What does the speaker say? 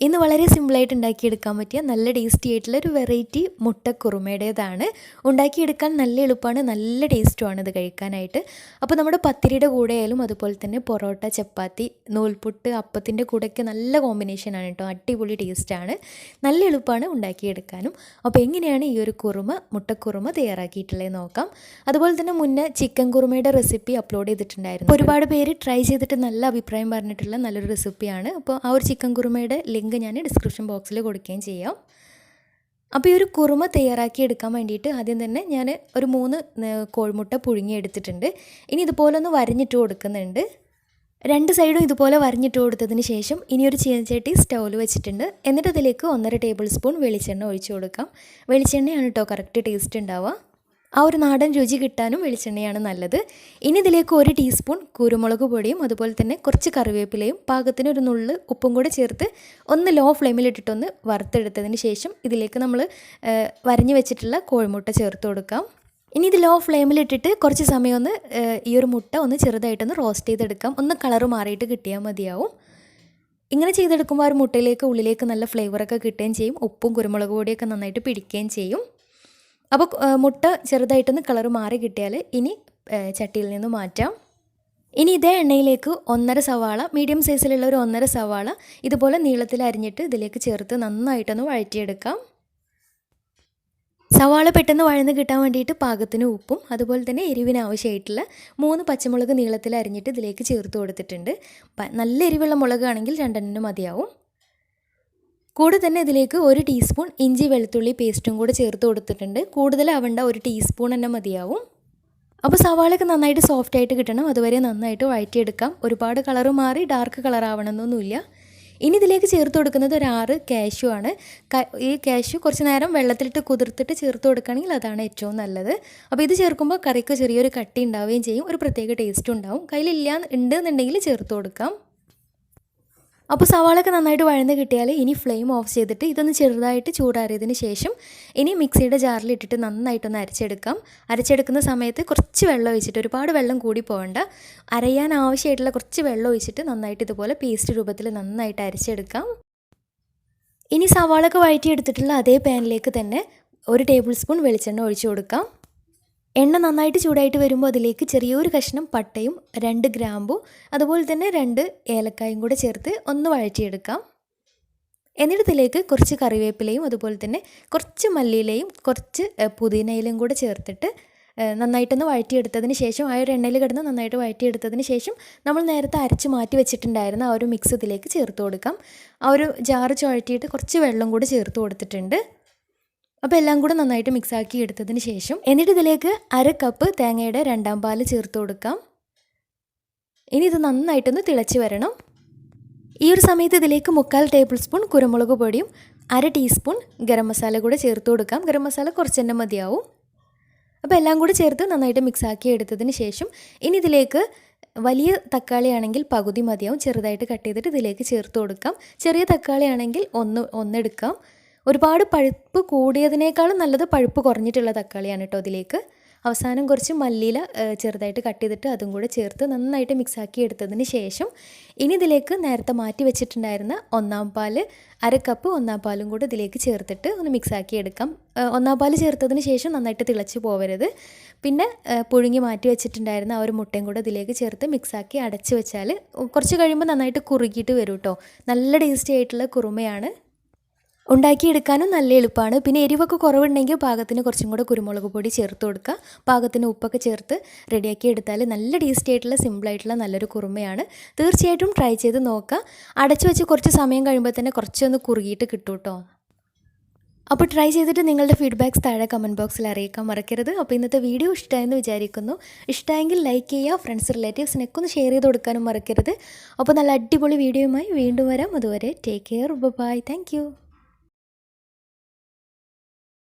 ഇന്ന് വളരെ സിമ്പിളായിട്ട് ഉണ്ടാക്കിയെടുക്കാൻ പറ്റിയ നല്ല ടേസ്റ്റി ആയിട്ടുള്ള ഒരു വെറൈറ്റി മുട്ടക്കുറുമയുടേതാണ്. ഉണ്ടാക്കിയെടുക്കാൻ നല്ല എളുപ്പമാണ്, നല്ല ടേസ്റ്റുമാണ് ഇത് കഴിക്കാനായിട്ട്. അപ്പോൾ നമ്മുടെ പത്തിരിയുടെ കൂടെ ആയാലും അതുപോലെ തന്നെ പൊറോട്ട, ചപ്പാത്തി, നൂൽപുട്ട്, അപ്പത്തിൻ്റെ കൂടെയൊക്കെ നല്ല കോമ്പിനേഷനാണ് കേട്ടോ. അടിപൊളി ടേസ്റ്റാണ്, നല്ല എളുപ്പമാണ് ഉണ്ടാക്കിയെടുക്കാനും. അപ്പോൾ എങ്ങനെയാണ് ഈ ഒരു മുട്ടക്കുറുമ തയ്യാറാക്കിയിട്ടുള്ളത് നോക്കാം. അതുപോലെ തന്നെ മുന്നേ ചിക്കൻ കുറുമയുടെ റെസിപ്പി അപ്ലോഡ് ചെയ്തിട്ടുണ്ടായിരുന്നു. ഒരുപാട് പേര് ട്രൈ ചെയ്തിട്ട് നല്ല അഭിപ്രായം പറഞ്ഞിട്ടുള്ള നല്ലൊരു റെസിപ്പിയാണ്. അപ്പോൾ ആ ഒരു ചിക്കൻ കുറുമയുടെ ലിങ്ക് ഞാൻ ഡിസ്ക്രിപ്ഷൻ ബോക്സിൽ കൊടുക്കുകയും ചെയ്യാം. അപ്പോൾ ഈ ഒരു കുറുമ തയ്യാറാക്കി എടുക്കാൻ വേണ്ടിയിട്ട് ആദ്യം തന്നെ ഞാൻ ഒരു 3 കോഴിമുട്ട പുഴുങ്ങിയെടുത്തിട്ടുണ്ട്. ഇനി ഇതുപോലെ ഒന്ന് വരഞ്ഞിട്ട് കൊടുക്കുന്നുണ്ട്. 2 സൈഡും ഇതുപോലെ വരഞ്ഞിട്ട് കൊടുത്തതിന് ശേഷം ഇനി ഒരു ചീനച്ചട്ടി സ്റ്റൗവിൽ വെച്ചിട്ടുണ്ട്. എന്നിട്ട് അതിലേക്ക് 1.5 ടേബിൾ സ്പൂൺ വെളിച്ചെണ്ണ ഒഴിച്ചു കൊടുക്കാം. വെളിച്ചെണ്ണയാണ് കേട്ടോ കറക്റ്റ് ടേസ്റ്റ് ഉണ്ടാവുക. ആ ഒരു നാടൻ രുചി കിട്ടാനും വെളിച്ചെണ്ണയാണ് നല്ലത്. ഇനി ഇതിലേക്ക് 1 ടീസ്പൂൺ കുരുമുളക് പൊടിയും അതുപോലെ തന്നെ കുറച്ച് കറിവേപ്പിലയും പാകത്തിന് ഒരു നുള്ള് ഉപ്പും കൂടെ ചേർത്ത് ഒന്ന് ലോ ഫ്ലെയിമിലിട്ടിട്ടൊന്ന് വറുത്തെടുത്തതിന് ശേഷം ഇതിലേക്ക് നമ്മൾ വരഞ്ഞു വെച്ചിട്ടുള്ള കോഴിമുട്ട ചേർത്ത് കൊടുക്കാം. ഇനി ഇത് ലോ ഫ്ലെയിമിലിട്ടിട്ട് കുറച്ച് സമയം ഒന്ന് ഈ ഒരു മുട്ട ഒന്ന് ചെറുതായിട്ടൊന്ന് റോസ്റ്റ് ചെയ്തെടുക്കാം. ഒന്ന് കളറ് മാറിയിട്ട് കിട്ടിയാൽ മതിയാവും. ഇങ്ങനെ ചെയ്തെടുക്കുമ്പോൾ ആ ഒരു മുട്ടയിലേക്ക് ഉള്ളിലേക്ക് നല്ല ഫ്ലേവറൊക്കെ കിട്ടുകയും ചെയ്യും. ഉപ്പും കുരുമുളക് പൊടിയൊക്കെ നന്നായിട്ട് പിടിക്കുകയും ചെയ്യും. അപ്പോൾ മുട്ട ചെറുതായിട്ടൊന്ന് കളർ മാറി കിട്ടിയാൽ ഇനി ചട്ടിയിൽ നിന്ന് മാറ്റാം. ഇനി ഇതേ എണ്ണയിലേക്ക് 1.5 സവാള, മീഡിയം സൈസിലുള്ള ഒരു 1.5 സവാള ഇതുപോലെ നീളത്തിൽ അരിഞ്ഞിട്ട് ഇതിലേക്ക് ചേർത്ത് നന്നായിട്ടൊന്ന് വഴറ്റിയെടുക്കാം. സവാള പെട്ടെന്ന് വഴന്ന് കിട്ടാൻ വേണ്ടിയിട്ട് പാകത്തിന് ഉപ്പും അതുപോലെ തന്നെ എരിവിന് ആവശ്യമായിട്ടുള്ള 3 പച്ചമുളക് നീളത്തിൽ അരിഞ്ഞിട്ട് ഇതിലേക്ക് ചേർത്ത് കൊടുത്തിട്ടുണ്ട്. നല്ല എരിവുള്ള മുളകാണെങ്കിൽ 2 മതിയാവും. കൂടെ തന്നെ ഇതിലേക്ക് 1 ടീസ്പൂൺ ഇഞ്ചി വെളുത്തുള്ളി പേസ്റ്റും കൂടെ ചേർത്ത് കൊടുത്തിട്ടുണ്ട്. കൂടുതലാവണ്ട, 1 ടീസ്പൂൺ തന്നെ മതിയാവും. അപ്പോൾ സവാളയൊക്കെ നന്നായിട്ട് സോഫ്റ്റായിട്ട് കിട്ടണം, അതുവരെ നന്നായിട്ട് വഴറ്റിയെടുക്കാം. ഒരുപാട് കളറ് മാറി ഡാർക്ക് കളർ ആവണമെന്നൊന്നുമില്ല. ഇനി ഇതിലേക്ക് ചേർത്ത് കൊടുക്കുന്നത് ഒരു 6 കാഷ്യൂ ആണ്. ഈ കാഷ്യൂ കുറച്ച് നേരം വെള്ളത്തിലിട്ട് കുതിർത്തിട്ട് ചേർത്ത് കൊടുക്കുകയാണെങ്കിൽ അതാണ് ഏറ്റവും നല്ലത്. അപ്പോൾ ഇത് ചേർക്കുമ്പോൾ കറിക്ക് ചെറിയൊരു കട്ടി ഉണ്ടാവുകയും ചെയ്യും, ഒരു പ്രത്യേക ടേസ്റ്റും ഉണ്ടാവും. ഉണ്ടെന്നുണ്ടെങ്കിൽ ചേർത്ത് കൊടുക്കാം. അപ്പോൾ സവാളയൊക്കെ നന്നായിട്ട് വഴന്ന് കിട്ടിയാൽ ഇനി ഫ്ലെയിം ഓഫ് ചെയ്തിട്ട് ഇതൊന്ന് ചെറുതായിട്ട് ചൂടാറിയതിന് ശേഷം ഇനി മിക്സിയുടെ ജാറിലിട്ടിട്ട് നന്നായിട്ടൊന്ന് അരച്ചെടുക്കാം. അരച്ചെടുക്കുന്ന സമയത്ത് കുറച്ച് വെള്ളം ഒഴിച്ചിട്ട്, ഒരുപാട് വെള്ളം കൂടി പോകണ്ട, അരയാൻ ആവശ്യമായിട്ടുള്ള കുറച്ച് വെള്ളം ഒഴിച്ചിട്ട് നന്നായിട്ട് ഇതുപോലെ പേസ്റ്റ് രൂപത്തിൽ നന്നായിട്ട് അരച്ചെടുക്കാം. ഇനി സവാളയൊക്കെ വഴറ്റിയെടുത്തിട്ടുള്ള അതേ പാനിലേക്ക് തന്നെ 1 ടേബിൾ സ്പൂൺ വെളിച്ചെണ്ണ ഒഴിച്ചു കൊടുക്കാം. എണ്ണ നന്നായിട്ട് ചൂടായിട്ട് വരുമ്പോൾ അതിലേക്ക് ചെറിയൊരു കഷ്ണം പട്ടയും 2 ഗ്രാമ്പു അതുപോലെ തന്നെ 2 ഏലക്കായും കൂടെ ചേർത്ത് ഒന്ന് വഴറ്റിയെടുക്കാം. എന്നിട്ട് ഇതിലേക്ക് കുറച്ച് കറിവേപ്പിലയും അതുപോലെ തന്നെ കുറച്ച് മല്ലിയിലയും കുറച്ച് പുതിനയിലയും കൂടെ ചേർത്തിട്ട് നന്നായിട്ടൊന്ന് വഴറ്റിയെടുത്തതിന് ശേഷം ആ ഒരു എണ്ണയിൽ കിടന്ന് നന്നായിട്ട് വഴറ്റിയെടുത്തതിന് ശേഷം നമ്മൾ നേരത്തെ അരച്ച് മാറ്റി വെച്ചിട്ടുണ്ടായിരുന്ന ആ ഒരു മിക്സ് ഇതിലേക്ക് ചേർത്ത് കൊടുക്കാം. ആ ഒരു ജാറ് ചുഴറ്റിയിട്ട് കുറച്ച് വെള്ളം കൂടി ചേർത്ത് കൊടുത്തിട്ടുണ്ട്. അപ്പോൾ എല്ലാം കൂടെ നന്നായിട്ട് മിക്സാക്കി എടുത്തതിന് ശേഷം എന്നിട്ട് ഇതിലേക്ക് 1/2 കപ്പ് തേങ്ങയുടെ 2ാം പാൽ ചേർത്ത് കൊടുക്കാം. ഇനി ഇത് നന്നായിട്ടൊന്ന് തിളച്ച് വരണം. ഈ ഒരു സമയത്ത് ഇതിലേക്ക് 3/4 ടേബിൾ സ്പൂൺ കുരുമുളക് പൊടിയും 1/2 ടീസ്പൂൺ ഗരം മസാല കൂടെ ചേർത്ത് കൊടുക്കാം. ഗരം മസാല കുറച്ച് തന്നെ മതിയാവും. അപ്പോൾ എല്ലാം കൂടെ ചേർത്ത് നന്നായിട്ട് മിക്സാക്കി എടുത്തതിന് ശേഷം ഇനി ഇതിലേക്ക് വലിയ തക്കാളി ആണെങ്കിൽ പകുതി മതിയാവും, ചെറുതായിട്ട് കട്ട് ചെയ്തിട്ട് ഇതിലേക്ക് ചേർത്ത് കൊടുക്കാം. ചെറിയ തക്കാളി ആണെങ്കിൽ ഒന്ന് എടുക്കാം. ഒരുപാട് പഴുപ്പ് കൂടിയതിനേക്കാളും നല്ലത് പഴുപ്പ് കുറഞ്ഞിട്ടുള്ള തക്കാളിയാണ് കേട്ടോ. അതിലേക്ക് അവസാനം കുറച്ച് മല്ലിയില ചെറുതായിട്ട് കട്ട് ചെയ്തിട്ട് അതും കൂടെ ചേർത്ത് നന്നായിട്ട് മിക്സാക്കി എടുത്തതിന് ശേഷം ഇനി ഇതിലേക്ക് നേരത്തെ മാറ്റി വെച്ചിട്ടുണ്ടായിരുന്ന 1ാം പാൽ, 1/2 കപ്പ് 1ാം പാലും കൂടെ ഇതിലേക്ക് ചേർത്തിട്ട് ഒന്ന് മിക്സാക്കി എടുക്കാം. 1ാം പാൽ ചേർത്തതിന് ശേഷം നന്നായിട്ട് തിളച്ച് പോവരുത്. പിന്നെ പുഴുങ്ങി മാറ്റി വെച്ചിട്ടുണ്ടായിരുന്ന ആ ഒരു മുട്ടയും കൂടെ ഇതിലേക്ക് ചേർത്ത് മിക്സാക്കി അടച്ച് വെച്ചാൽ കുറച്ച് കഴിയുമ്പോൾ നന്നായിട്ട് കുറുകിയിട്ട് വരും കേട്ടോ. നല്ല ടേസ്റ്റി ആയിട്ടുള്ള കുറുമയാണ്. ഉണ്ടാക്കിയെടുക്കാനും നല്ല എളുപ്പമാണ്. പിന്നെ എരിവൊക്കെ കുറവുണ്ടെങ്കിൽ പാകത്തിന് കുറച്ചും കൂടെ കുരുമുളക് പൊടി ചേർത്ത് കൊടുക്കുക. പാകത്തിന് ഉപ്പൊക്കെ ചേർത്ത് റെഡിയാക്കി എടുത്താൽ നല്ല ടേസ്റ്റി ആയിട്ടുള്ള സിമ്പിളായിട്ടുള്ള നല്ലൊരു കുറുമയാണ്. തീർച്ചയായിട്ടും ട്രൈ ചെയ്ത് നോക്കുക. അടച്ചു വെച്ച് കുറച്ച് സമയം കഴിയുമ്പോൾ തന്നെ കുറച്ചൊന്ന് കുറുകിയിട്ട് കിട്ടും കേട്ടോ. അപ്പോൾ ട്രൈ ചെയ്തിട്ട് നിങ്ങളുടെ ഫീഡ്ബാക്ക്സ് താഴെ കമൻറ്റ് ബോക്സിൽ അറിയിക്കാൻ മറക്കരുത്. അപ്പോൾ ഇന്നത്തെ വീഡിയോ ഇഷ്ടമായെന്ന് വിചാരിക്കുന്നു. ഇഷ്ടമായെങ്കിൽ ലൈക്ക് ചെയ്യുക, ഫ്രണ്ട്സ് റിലേറ്റീവ്സിനൊക്കെ ഒന്ന് ഷെയർ ചെയ്ത് കൊടുക്കാനും മറക്കരുത്. അപ്പോൾ നല്ല അടിപൊളി വീഡിയോയുമായി വീണ്ടും വരാം. അതുവരെ take care, bye, thank U.